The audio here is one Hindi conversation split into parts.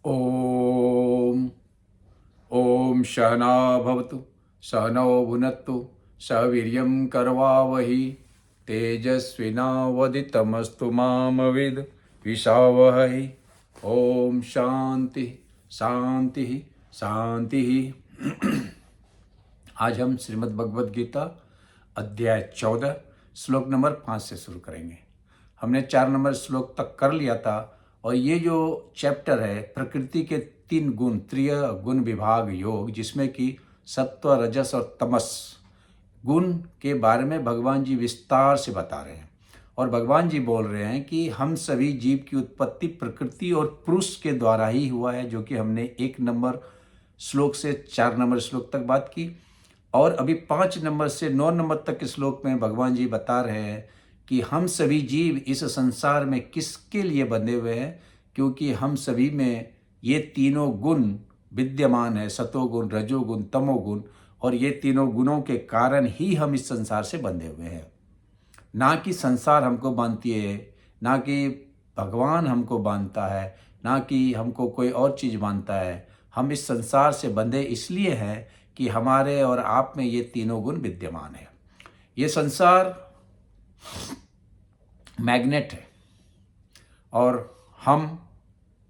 ओम ओम सहना भवतु सहनौ भुनक्तु सह वीर्यं करवावहि तेजस्विनावदितमस्तु मामविद् विषावहै। ओम शांति शांति शांति। आज हम श्रीमद् भगवद गीता अध्याय 14 श्लोक नंबर 5 से शुरू करेंगे। हमने 4 नंबर श्लोक तक कर लिया था और ये जो चैप्टर है प्रकृति के 3 गुण, त्रिय गुण विभाग योग, जिसमें कि सत्व, रजस और तमस गुण के बारे में भगवान जी विस्तार से बता रहे हैं। और भगवान जी बोल रहे हैं कि हम सभी जीव की उत्पत्ति प्रकृति और पुरुष के द्वारा ही हुआ है, जो कि हमने 1 नंबर श्लोक से 4 नंबर श्लोक तक बात की। और अभी 5 नंबर से 9 नंबर तक के श्लोक में भगवान जी बता रहे हैं कि हम सभी जीव इस संसार में किसके लिए बंधे हुए हैं, क्योंकि हम सभी में ये तीनों गुण विद्यमान है, सतोगुण, रजोगुण, तमोगुण। और ये तीनों गुणों के कारण ही हम इस संसार से बंधे हुए हैं। ना कि संसार हमको बांधती है, ना कि भगवान हमको बांधता है, ना कि हमको कोई और चीज़ बांधता है। हम इस संसार से बंधे इसलिए हैं कि हमारे और आप में ये तीनों गुण विद्यमान है। ये संसार मैग्नेट है और हम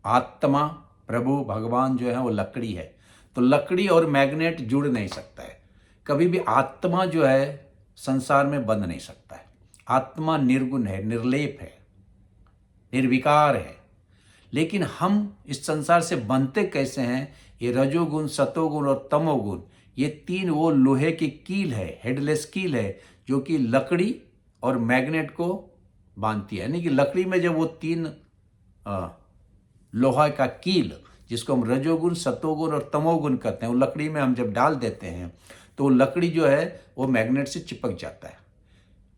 आत्मा, प्रभु भगवान जो है वो लकड़ी है। तो लकड़ी और मैग्नेट जुड़ नहीं सकता है। कभी भी आत्मा जो है संसार में बंध नहीं सकता है। आत्मा निर्गुण है, निर्लेप है, निर्विकार है। लेकिन हम इस संसार से बनते कैसे हैं? ये रजोगुण, सतोगुण और तमोगुण, ये 3 वो लोहे की कील है, हेडलेस कील है, जो कि लकड़ी और मैग्नेट को बांधती है। यानी कि लकड़ी में जब वो 3 लोहा का कील, जिसको हम रजोगुण, सतोगुण और तमोगुण कहते हैं, वो लकड़ी में हम जब डाल देते हैं तो लकड़ी जो है वो मैग्नेट से चिपक जाता है।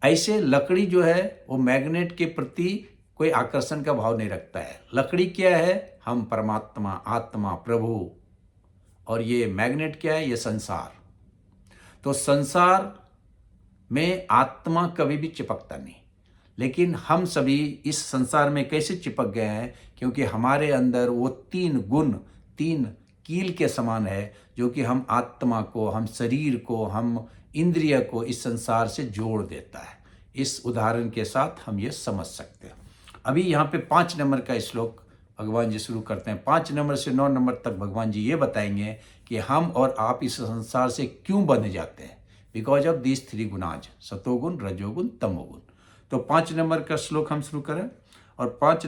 ऐसे लकड़ी जो है वो मैग्नेट के प्रति कोई आकर्षण का भाव नहीं रखता है। लकड़ी क्या है? हम परमात्मा, आत्मा, प्रभु। और ये मैग्नेट क्या है? ये संसार। तो संसार में आत्मा कभी भी चिपकता नहीं। लेकिन हम सभी इस संसार में कैसे चिपक गए हैं? क्योंकि हमारे अंदर वो 3 गुण 3 कील के समान है, जो कि हम आत्मा को, हम शरीर को, हम इंद्रिय को इस संसार से जोड़ देता है। इस उदाहरण के साथ हम ये समझ सकते हैं। अभी यहाँ पे 5 नंबर का श्लोक भगवान जी शुरू करते हैं। 5 नंबर से 9 नंबर तक भगवान जी ये बताएंगे कि हम और आप इस संसार से क्यों बंध जाते हैं। बिकॉज ऑफ दीज 3 गुणाज, सतोगुण, रजोगुण, तमोगुण। तो 5 नंबर का श्लोक हम शुरू करें। और 5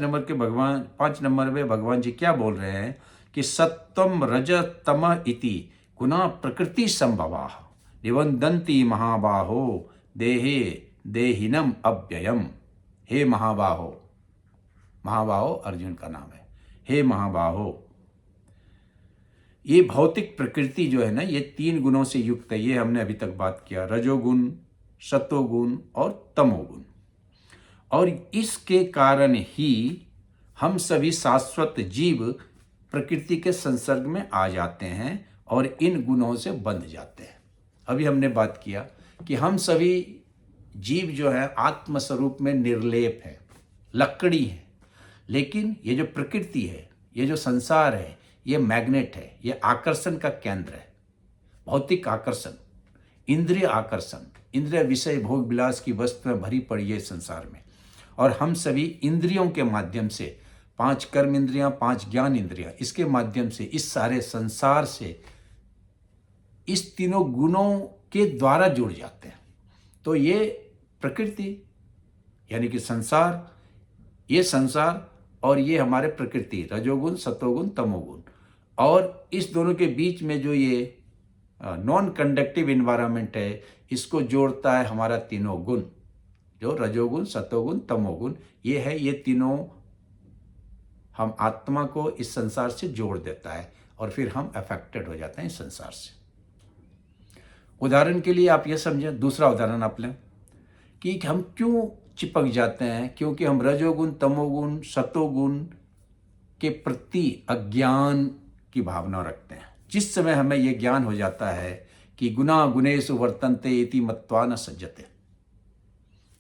नंबर में भगवान जी क्या बोल रहे हैं कि सत्वम रज तम इति गुणा प्रकृति संभवा निबंधन्ति महाबाहो देहे देहिनम अव्ययम। हे महाबाहो, महाबाहो अर्जुन का नाम है। हे महाबाहो, ये भौतिक प्रकृति जो है ना, ये 3 गुणों से युक्त है। ये हमने अभी तक बात किया, रजोगुण, सतोगुण और तमोगुण। और इसके कारण ही हम सभी शाश्वत जीव प्रकृति के संसर्ग में आ जाते हैं और इन गुणों से बंध जाते हैं। अभी हमने बात किया कि हम सभी जीव जो है आत्मस्वरूप में निर्लेप है, लकड़ी है। लेकिन ये जो प्रकृति है, ये जो संसार है, ये मैग्नेट है, ये आकर्षण का केंद्र है। भौतिक आकर्षण, इंद्रिय आकर्षण, इंद्रिय विषय भोग विलास की वस्तु में भरी पड़ी है संसार में। और हम सभी इंद्रियों के माध्यम से, 5 कर्म इंद्रियां, 5 ज्ञान इंद्रियां, इसके माध्यम से इस सारे संसार से इस तीनों गुणों के द्वारा जुड़ जाते हैं। तो ये प्रकृति यानी कि संसार, ये संसार और ये हमारे प्रकृति, रजोगुण, सतोगुण, तमोगुण। और इस दोनों के बीच में जो ये नॉन कंडक्टिव इन्वायरमेंट है, इसको जोड़ता है हमारा तीनों गुण, जो रजोगुण, सतोगुण, तमोगुण। ये है, ये तीनों हम आत्मा को इस संसार से जोड़ देता है और फिर हम अफेक्टेड हो जाते हैं इस संसार से। उदाहरण के लिए आप ये समझें, दूसरा उदाहरण आप लें कि हम क्यों चिपक जाते हैं। क्योंकि हम रजोगुण, तमोगुण, सतोगुण के प्रति अज्ञान की भावना रखते हैं। जिस समय हमें यह ज्ञान हो जाता है कि गुना गुणेषु वर्तन्ते इति मत्वा न सज्जते,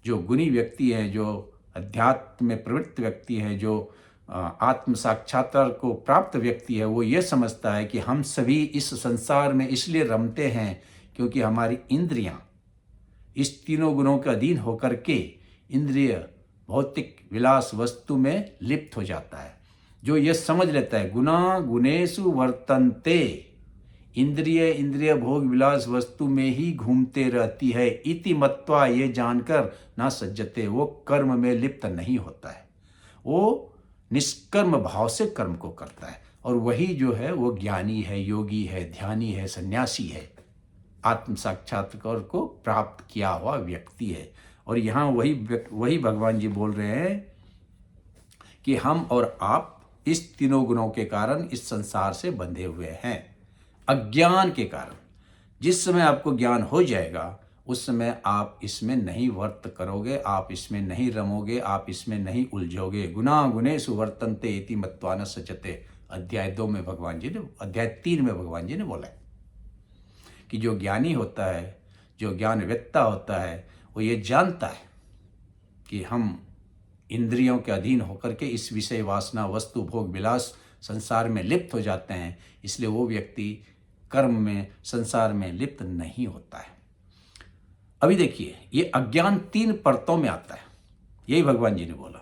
जो गुणी व्यक्ति हैं, जो अध्यात्म में प्रवृत्त व्यक्ति हैं, जो आत्म साक्षात्कार को प्राप्त व्यक्ति है वो ये समझता है कि हम सभी इस संसार में इसलिए रमते हैं क्योंकि हमारी इंद्रियां इस तीनों गुणों के अधीन होकर के इंद्रिय भौतिक विलास वस्तु में लिप्त हो जाता है। जो ये समझ लेता है गुना गुणेषु वर्तन्ते, इंद्रिय भोग विलास वस्तु में ही घूमते रहती है, इति मत्वा, ये जानकर ना सज्जते, वो कर्म में लिप्त नहीं होता है, वो निष्कर्म भाव से कर्म को करता है। और वही जो है वो ज्ञानी है, योगी है, ध्यानी है, सन्यासी है, आत्म साक्षात्कार को प्राप्त किया हुआ व्यक्ति है। और यहाँ वही भगवान जी बोल रहे हैं कि हम और आप इस तीनों गुणों के कारण इस संसार से बंधे हुए हैं, अज्ञान के कारण। जिस समय आपको ज्ञान हो जाएगा उस समय आप इसमें नहीं वर्त करोगे, आप इसमें नहीं रमोगे, आप इसमें नहीं उलझोगे। गुना गुणेषु वर्तन्ते इति मत्वा न सज्जते, अध्याय 3 में भगवान जी ने बोला है कि जो ज्ञानी होता है, जो ज्ञानवेत्ता होता है, वो ये जानता है कि हम इंद्रियों के अधीन होकर के इस विषय वासना वस्तु भोग विलास संसार में लिप्त हो जाते हैं, इसलिए वो व्यक्ति कर्म में संसार में लिप्त नहीं होता है। अभी देखिए, ये अज्ञान 3 परतों में आता है। यही भगवान जी ने बोला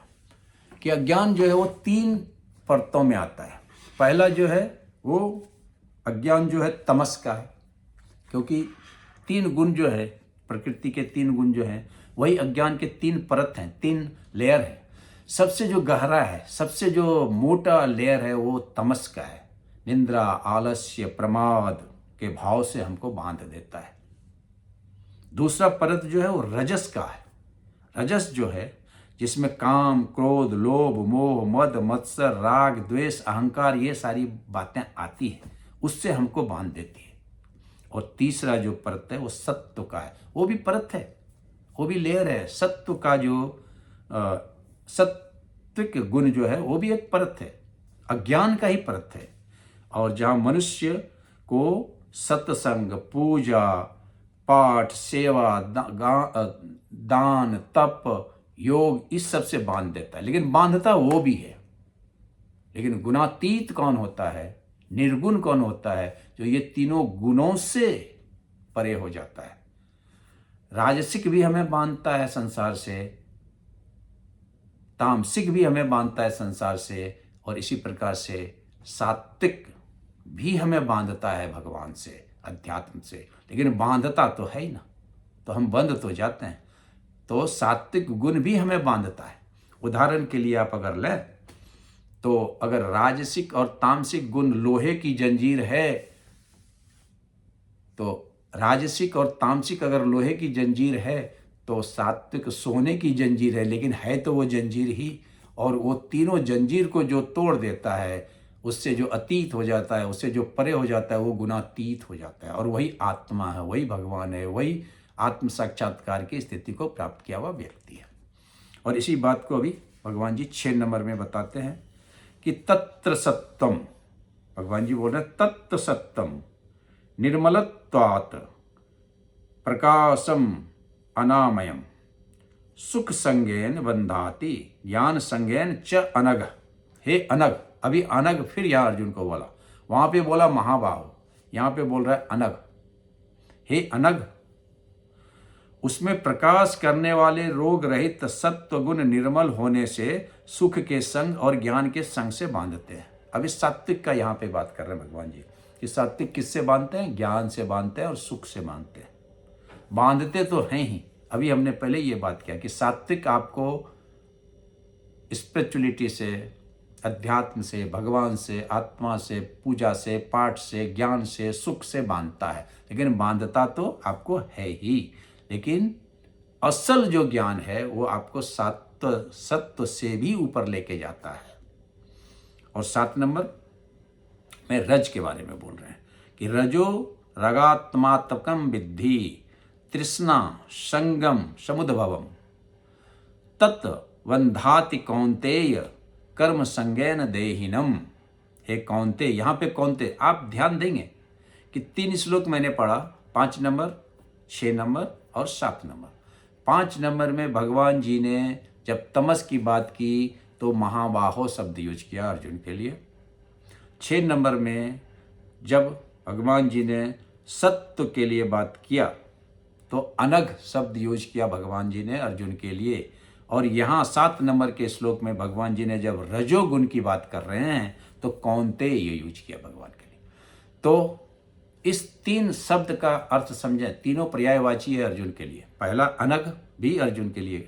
कि अज्ञान जो है वो 3 परतों में आता है। पहला जो है वो अज्ञान जो है तमस का है, क्योंकि 3 गुण जो है, प्रकृति के 3 गुण जो हैं, वही अज्ञान के 3 परत हैं, 3 लेयर है। सबसे जो गहरा है, सबसे जो मोटा लेयर है वो तमस का है। निंद्रा, आलस्य, प्रमाद के भाव से हमको बांध देता है। दूसरा परत जो है वो रजस का है। रजस जो है जिसमें काम, क्रोध, लोभ, मोह, मद, मत्सर, राग, द्वेष, अहंकार, ये सारी बातें आती हैं, उससे हमको बांध देती है। और तीसरा जो परत है वो सत्व का है। वो भी परत है, वो भी लेयर है। सत्व का जो सत्विक गुण जो है वो भी एक परत है, अज्ञान का ही परत है। और जहाँ मनुष्य को सत्संग, पूजा, पाठ, सेवा, दान, तप, योग, इस सब से बांध देता है। लेकिन बांधता वो भी है। लेकिन गुणातीत कौन होता है, निर्गुण कौन होता है, जो ये तीनों गुणों से परे हो जाता है। राजसिक भी हमें बांधता है संसार से, तामसिक भी हमें बांधता है संसार से, और इसी प्रकार से सात्विक भी हमें बांधता है भगवान से, अध्यात्म से। लेकिन बांधता तो है ही ना, तो हम बंध तो जाते हैं। तो सात्विक गुण भी हमें बांधता है। उदाहरण के लिए आप अगर लें तो अगर राजसिक और तामसिक गुण लोहे की जंजीर है, तो राजसिक और तामसिक अगर लोहे की जंजीर है तो सात्विक सोने की जंजीर है, लेकिन है तो वो जंजीर ही। और वो तीनों जंजीर को जो तोड़ देता है, उससे जो अतीत हो जाता है, उससे जो परे हो जाता है, वो गुणातीत हो जाता है। और वही आत्मा है, वही भगवान है, वही आत्म साक्षात्कार की स्थिति को प्राप्त किया हुआ व्यक्ति है। और इसी बात को अभी भगवान जी 6 नंबर में बताते हैं कि तत्र सत्यम, भगवान जी बोल रहे हैं तत्र सत्यम निर्मलत्वात् प्रकाशम अनामयम सुख संज्ञेन बंधाति ज्ञान संज्ञेन च अनग। हे अनग, अभी अनग फिर यहाँ अर्जुन को बोला, वहां पे बोला महाबाहो, यहाँ पे बोल रहा है अनग। हे अनग, उसमें प्रकाश करने वाले रोग रहित सत्व गुण निर्मल होने से सुख के संग और ज्ञान के संग से बांधते हैं। अभी सात्विक का यहाँ पे बात कर रहे हैं भगवान जी कि सात्विक किससे बांधते हैं, ज्ञान से बांधते हैं और सुख से बांधते हैं। बांधते तो हैं ही, अभी हमने पहले ये बात किया कि सात्विक आपको स्पिरिचुअलिटी से, अध्यात्म से, भगवान से, आत्मा से, पूजा से, पाठ से, ज्ञान से, सुख से बांधता है। लेकिन बांधता तो आपको है ही, लेकिन असल जो ज्ञान है वो आपको सत्व से भी ऊपर लेके जाता है। और 7 नंबर में रज के बारे में बोल रहे हैं कि रजो रगात्मात्मकम विद्धि तृष्णा संगम समुद्भवम तत् वंधाति कौन्तेय कर्म संज्ञेन देहिनम। हे कौन्ते, यहाँ पे कौन्ते आप ध्यान देंगे कि 3 श्लोक मैंने पढ़ा, 5 नंबर, 6 नंबर और 7 नंबर। 5 नंबर में भगवान जी ने जब तमस की बात की, तो महाबाहो शब्द यूज किया अर्जुन के लिए। 6 नंबर में जब भगवान जी ने सत्व के लिए बात किया तो अनघ शब्द यूज किया भगवान जी ने अर्जुन के लिए। और यहाँ 7 नंबर के श्लोक में भगवान जी ने जब रजोगुण की बात कर रहे हैं तो कौन्तेय ये यूज किया भगवान के लिए। तो इस 3 शब्द का अर्थ समझें, तीनों पर्यायवाची है अर्जुन के लिए। पहला अनघ भी अर्जुन के लिए,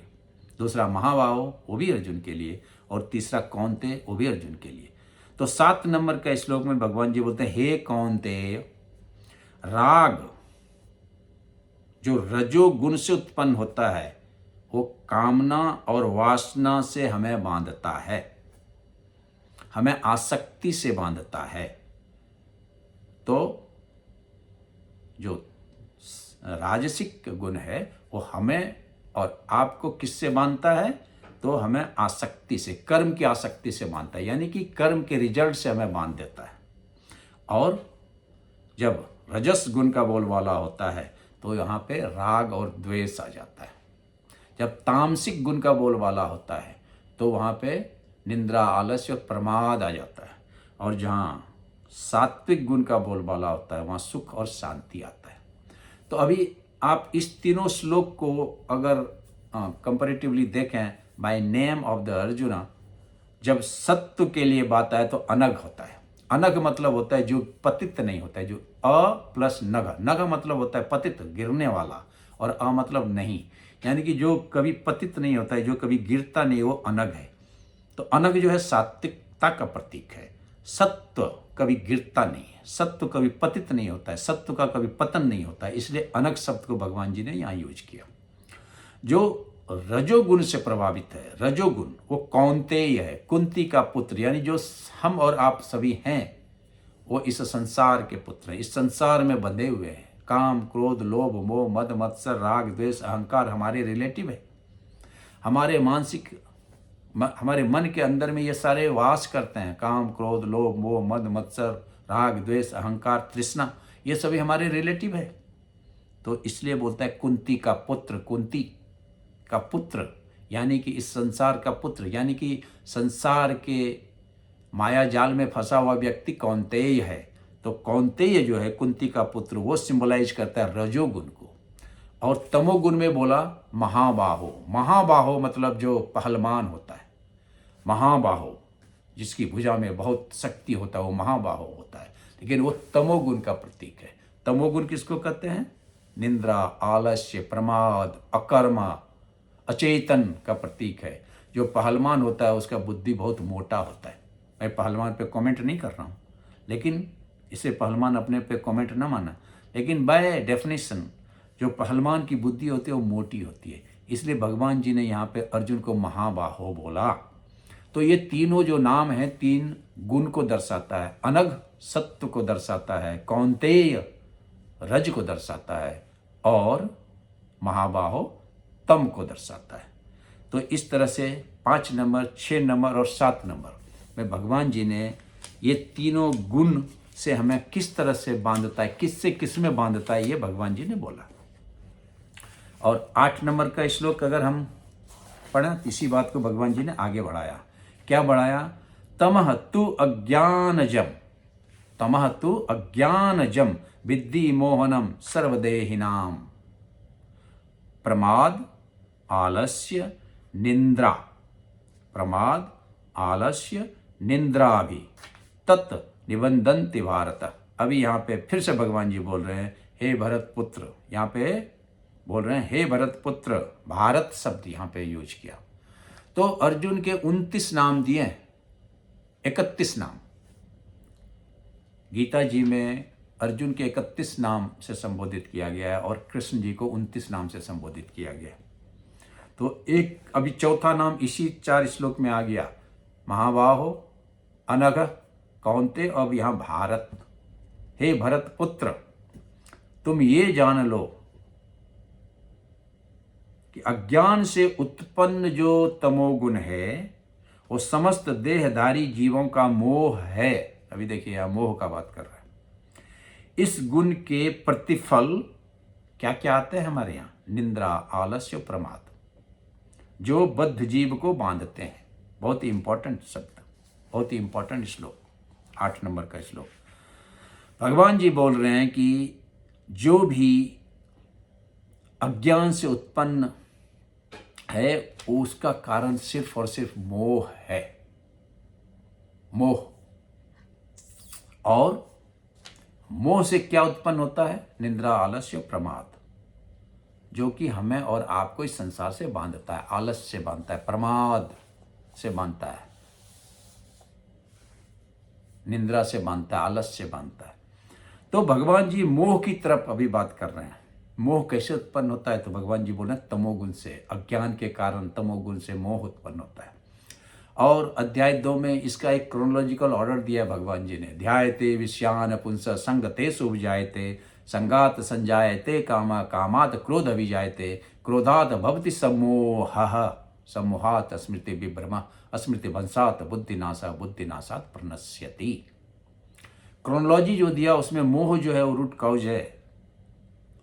दूसरा महाबाहो वो भी अर्जुन के लिए, और तीसरा कौन्तेय वो भी अर्जुन के लिए। तो 7 नंबर का श्लोक में भगवान जी बोलते हैं, हे कौन्तेय, राग जो रजोगुण से उत्पन्न होता है वो कामना और वासना से हमें बांधता है, हमें आसक्ति से बांधता है। तो जो राजसिक गुण है वो हमें और आपको किससे बांधता है? तो हमें आसक्ति से, कर्म की आसक्ति से बांधता है, यानी कि कर्म के रिजल्ट से हमें बांध देता है। और जब रजस गुण का बोलबाला होता है तो यहाँ पे राग और द्वेष आ जाता है। जब तामसिक गुण का बोलबाला होता है तो वहाँ पे निंद्रा, आलस्य और प्रमाद आ जाता है। और जहाँ सात्विक गुण का बोलबाला होता है वहाँ सुख और शांति आता है। तो अभी आप इस तीनों श्लोक को अगर कंपैरेटिवली देखें, by name of the arjuna, जब सत्व के लिए बात आए तो अनघ होता है। अनघ मतलब होता है जो पतित नहीं होता है, जो अ प्लस नघ, नघ मतलब होता है पतित, गिरने वाला, और अ मतलब नहीं, यानी कि जो कभी पतित नहीं होता है, जो कभी गिरता नहीं, वो अनघ है। तो अनघ जो है सात्विकता का प्रतीक है। सत्व कभी गिरता नहीं है, सत्व कभी पतित नहीं होता है, सत्व का कभी पतन नहीं होता है, इसलिए अनघ शब्द को भगवान जी ने यहाँ यूज किया। जो रजोगुण से प्रभावित है, रजोगुण वो कौन्तेय है, कुंती का पुत्र, यानी जो हम और आप सभी हैं वो इस संसार के पुत्र हैं, इस संसार में बंधे हुए हैं। काम, क्रोध, लोभ, मोह, मद, मत्सर, राग, द्वेष, अहंकार हमारे रिलेटिव है। हमारे हमारे मन के अंदर में ये सारे वास करते हैं। काम, क्रोध, लोभ, मोह, मद, मत्सर, राग, द्वेष, अहंकार, तृष्णा, ये सभी हमारे रिलेटिव है। तो इसलिए बोलता है कुंती का पुत्र, कुंती का पुत्र, यानी कि इस संसार का पुत्र, यानी कि संसार के माया जाल में फंसा हुआ व्यक्ति कौन्तेय है। तो कौन्तेय जो है कुंती का पुत्र, वो सिंबलाइज करता है रजोगुण को। और तमोगुण में बोला महाबाहो, महाबाहो मतलब जो पहलवान होता है, महाबाहो जिसकी भुजा में बहुत शक्ति होता है वो महाबाहो होता है। लेकिन वो तमोगुण का प्रतीक है। तमोगुण किसको कहते हैं? निंद्रा, आलस्य, प्रमाद, अकर्मा, अचेतन का प्रतीक है। जो पहलवान होता है उसका बुद्धि बहुत मोटा होता है। मैं पहलवान पे कमेंट नहीं कर रहा हूँ, लेकिन इसे पहलवान अपने पे कमेंट ना माना, लेकिन बाय डेफिनेशन जो पहलवान की बुद्धि होती है वो मोटी होती है। इसलिए भगवान जी ने यहाँ पे अर्जुन को महाबाहो बोला। तो ये तीनों जो नाम है 3 गुण को दर्शाता है। अनघ सत्व को दर्शाता है, कौन्तेय रज को दर्शाता है, और महाबाहो तम को दर्शाता है। तो इस तरह से 5 नंबर, 6 नंबर और 7 नंबर में भगवान जी ने ये तीनों गुण से हमें किस तरह से बांधता है, किससे किस में बांधता है, ये भगवान जी ने बोला। और 8 नंबर का श्लोक अगर हम पढ़ें, इसी बात को भगवान जी ने आगे बढ़ाया। क्या बढ़ाया? तमह तु अज्ञानजम, तमह तु अज्ञानजम विद्धि मोहनम सर्वदेहिनाम, प्रमाद, आलस्य, निंद्रा, प्रमाद, आलस्य, निंद्रा भी तत् निबंधन्ति भारत। अभी यहाँ पे फिर से भगवान जी बोल रहे हैं, हे भरत पुत्र, यहाँ पे बोल रहे हैं हे भरत पुत्र, भारत शब्द यहाँ पे यूज किया। तो अर्जुन के 29 नाम दिए, 31 नाम गीता जी में अर्जुन के 31 नाम से संबोधित किया गया है और कृष्ण जी को 29 नाम से संबोधित किया गया। तो एक अभी चौथा नाम इसी 4 श्लोक में आ गया, महाबाहो, अनघ, कौन्तेय, अब यहाँ भारत। हे भरत पुत्र, तुम ये जान लो कि अज्ञान से उत्पन्न जो तमोगुण है वो समस्त देहधारी जीवों का मोह है। अभी देखिए यहाँ मोह का बात कर रहा है। इस गुण के प्रतिफल क्या क्या आते हैं हमारे यहाँ? निंद्रा, आलस्य, प्रमाद, जो बद्ध जीव को बांधते हैं। बहुत ही इंपॉर्टेंट शब्द, बहुत ही इंपॉर्टेंट श्लोक, 8 नंबर का श्लोक। भगवान जी बोल रहे हैं कि जो भी अज्ञान से उत्पन्न है उसका कारण सिर्फ और सिर्फ मोह है, मोह। और मोह से क्या उत्पन्न होता है? निद्रा, आलस्य, प्रमाद, जो कि हमें और आपको इस संसार से बांधता है, आलस्य से बांधता है, प्रमाद से बांधता है, निद्रा से बांधता है, आलस्य से बांधता है। तो भगवान जी मोह की तरफ अभी बात कर रहे हैं। मोह कैसे उत्पन्न होता है? तो भगवान जी बोल रहे हैं तमोगुण से, अज्ञान के कारण तमोगुण से मोह उत्पन्न होता है। और अध्याय 2 में इसका एक क्रोनोलॉजिकल ऑर्डर दिया है भगवान जी ने। ध्यायते विषयान पुंस संगते सुविजायते, संगात संजायते कामा, कामात क्रोध विजायते, क्रोधात भवति सम्मोहः, सम्मोहात स्मृति विभ्रमा, स्मृति भंसात बुद्धिनाशा, बुद्धिनाशात प्रणश्यति। क्रोनोलॉजी जो दिया उसमें मोह जो है वो रूट काउज है,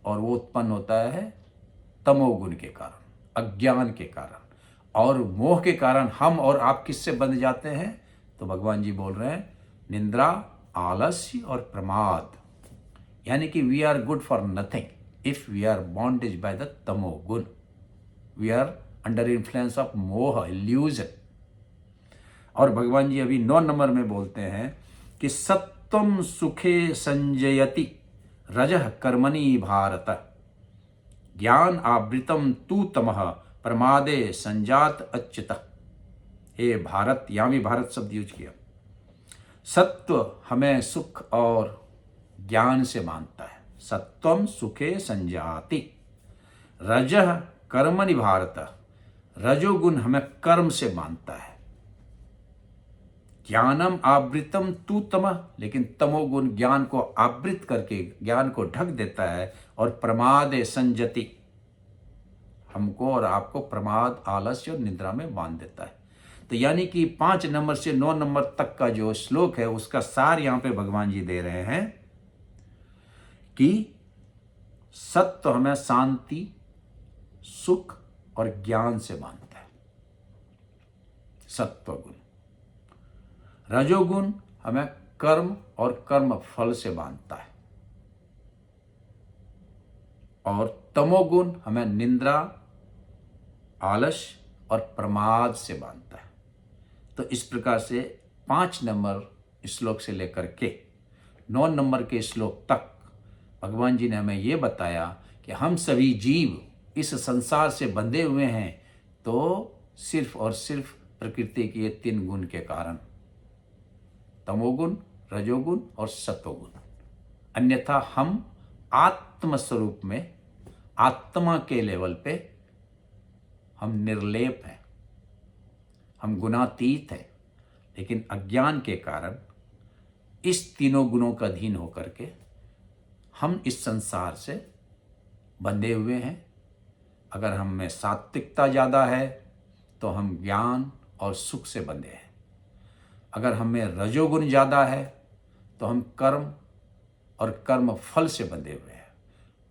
और वो उत्पन्न होता है तमोगुण के कारण, अज्ञान के कारण। और मोह के कारण हम और आप किससे बंध जाते हैं? तो भगवान जी बोल रहे हैं निंद्रा, आलस्य और प्रमाद, यानी कि we are good for nothing if we are bondage by the tamoguna, we are under influence of moh, illusion. और भगवान जी अभी 9 नंबर में बोलते हैं कि सत्वम सुखे संजयति रजः कर्मणि भारत, ज्ञान आवृतम तू तमः प्रमादे संजात अच्युत। हे भारत, यहां भी भारत शब्द यूज किया। सत्व हमें सुख और ज्ञान से बांधता है, सत्वम सुखे संजाति, रजः कर्मणि भारत, रजोगुण हमें कर्म से बांधता है, ज्ञानम आवृतम तू तमः, लेकिन तमोगुण ज्ञान को आवृत करके, ज्ञान को ढक देता है, और प्रमादे संजति, हमको और आपको प्रमाद, आलस्य और निद्रा में बांध देता है। तो यानी कि 5 नंबर से 9 नंबर तक का जो श्लोक है उसका सार यहां पे भगवान जी दे रहे हैं कि सत्व हमें शांति, सुख और ज्ञान से बांधता है, सत्वगुण। रजोगुण हमें कर्म और कर्म फल से बांधता है, और तमोगुण हमें निंद्रा, आलस्य और प्रमाद से बांधता है। तो इस प्रकार से 5 नंबर श्लोक से लेकर के 9 नंबर के श्लोक तक भगवान जी ने हमें ये बताया कि हम सभी जीव इस संसार से बंधे हुए हैं, तो सिर्फ और सिर्फ प्रकृति के ये 3 गुण के कारण, तमोगुण, रजोगुण और सत्वगुण। अन्यथा हम आत्म स्वरूप में, आत्मा के लेवल पे हम निर्लेप हैं, हम गुणातीत हैं। लेकिन अज्ञान के कारण इस तीनों गुणों का अधीन होकर के हम इस संसार से बंधे हुए हैं। अगर हम में सात्विकता ज़्यादा है तो हम ज्ञान और सुख से बंधे हैं। अगर हम में रजोगुण ज़्यादा है तो हम कर्म और कर्म फल से बंधे हुए हैं।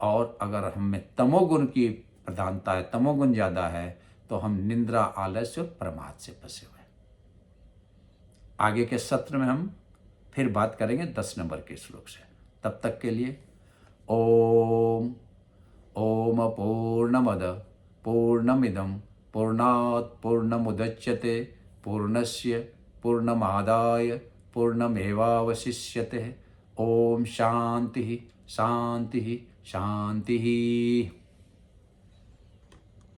और अगर हम में तमोगुण की प्रधानता है, तमोगुण ज़्यादा है, तो हम निंद्रा, आलस्य और प्रमाद से फंसे हुए हैं। आगे के सत्र में हम फिर बात करेंगे 10 नंबर के श्लोक से। तब तक के लिए ओम पूर्णमद पूर्णमिदं पूर्णात् पूर्णमुदच्यते पूर्णस्य पूर्णमादाय पूर्णमेवावशिष्यते। ओम शांति शांति शांति।